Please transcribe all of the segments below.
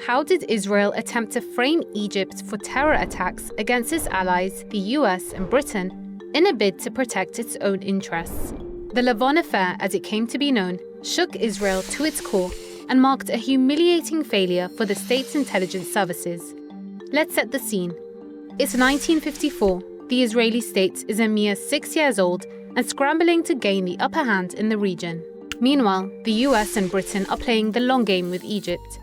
How did Israel attempt to frame Egypt for terror attacks against its allies, the US and Britain, in a bid to protect its own interests? The Lavon affair, as it came to be known, shook Israel to its core and marked a humiliating failure for the state's intelligence services. Let's set the scene. It's 1954. The Israeli state is a mere 6 years old and scrambling to gain the upper hand in the region. Meanwhile, the US and Britain are playing the long game with Egypt.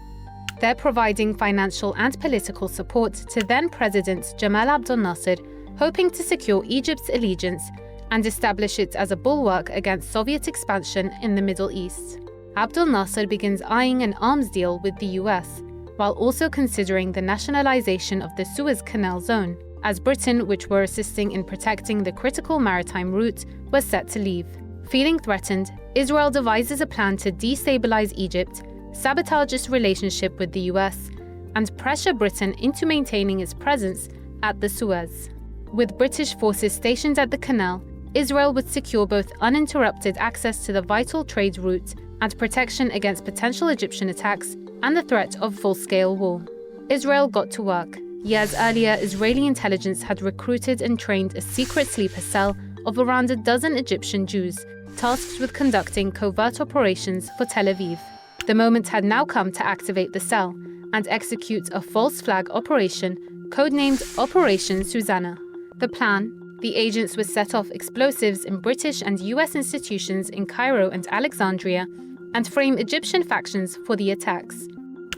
They're providing financial and political support to then-President Jamal Abdel Nasser, hoping to secure Egypt's allegiance and establish it as a bulwark against Soviet expansion in the Middle East. Abdel Nasser begins eyeing an arms deal with the US, while also considering the nationalization of the Suez Canal zone, as Britain, which were assisting in protecting the critical maritime route, was set to leave. Feeling threatened, Israel devises a plan to destabilize Egypt, sabotage its relationship with the US, and pressure Britain into maintaining its presence at the Suez. With British forces stationed at the canal, Israel would secure both uninterrupted access to the vital trade route and protection against potential Egyptian attacks and the threat of full-scale war. Israel got to work. Years earlier, Israeli intelligence had recruited and trained a secret sleeper cell of around a dozen Egyptian Jews, tasked with conducting covert operations for Tel Aviv. The moment had now come to activate the cell and execute a false flag operation codenamed Operation Susanna. The plan: the agents would set off explosives in British and US institutions in Cairo and Alexandria and frame Egyptian factions for the attacks.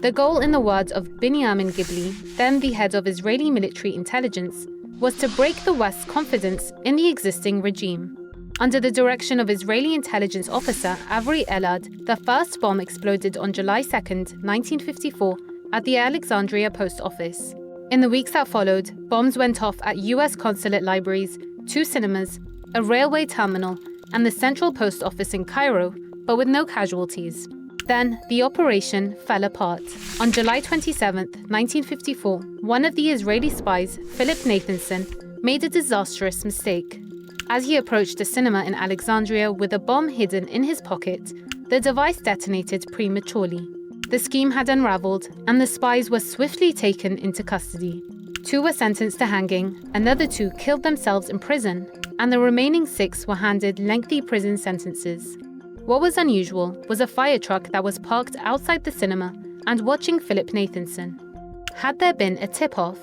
The goal, in the words of Binyamin Gibli, then the head of Israeli military intelligence, was to break the West's confidence in the existing regime. Under the direction of Israeli intelligence officer Avri Elad, the first bomb exploded on July 2, 1954, at the Alexandria post office. In the weeks that followed, bombs went off at US consulate libraries, 2 cinemas, a railway terminal, and the central post office in Cairo, but with no casualties. Then, the operation fell apart. On July 27, 1954, one of the Israeli spies, Philip Nathanson, made a disastrous mistake. As he approached a cinema in Alexandria with a bomb hidden in his pocket, the device detonated prematurely. The scheme had unraveled, and the spies were swiftly taken into custody. 2 were sentenced to hanging, another 2 killed themselves in prison, and the remaining 6 were handed lengthy prison sentences. What was unusual was a fire truck that was parked outside the cinema and watching Philip Nathanson. Had there been a tip-off?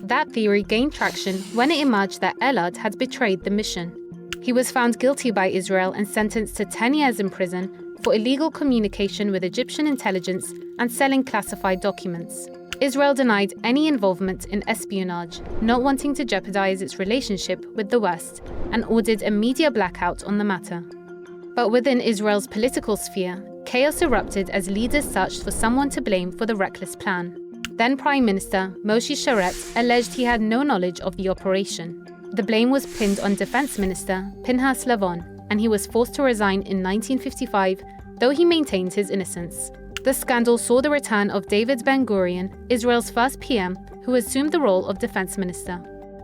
That theory gained traction when it emerged that Elad had betrayed the mission. He was found guilty by Israel and sentenced to 10 years in prison for illegal communication with Egyptian intelligence and selling classified documents. Israel denied any involvement in espionage, not wanting to jeopardize its relationship with the West, and ordered a media blackout on the matter. But within Israel's political sphere, chaos erupted as leaders searched for someone to blame for the reckless plan. Then Prime Minister Moshe Sharett alleged he had no knowledge of the operation. The blame was pinned on Defense Minister Pinhas Lavon, and he was forced to resign in 1955, though he maintained his innocence. The scandal saw the return of David Ben-Gurion, Israel's first PM, who assumed the role of Defense Minister.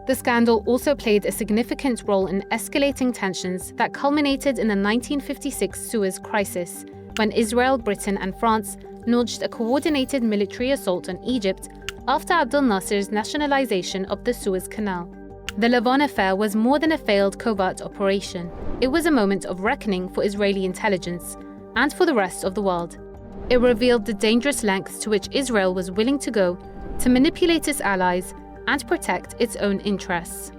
The scandal also played a significant role in escalating tensions that culminated in the 1956 Suez Crisis, when Israel, Britain, and France launched a coordinated military assault on Egypt after Abdel Nasser's nationalization of the Suez Canal. The Lavon affair was more than a failed covert operation. It was a moment of reckoning for Israeli intelligence and for the rest of the world. It revealed the dangerous lengths to which Israel was willing to go to manipulate its allies and protect its own interests.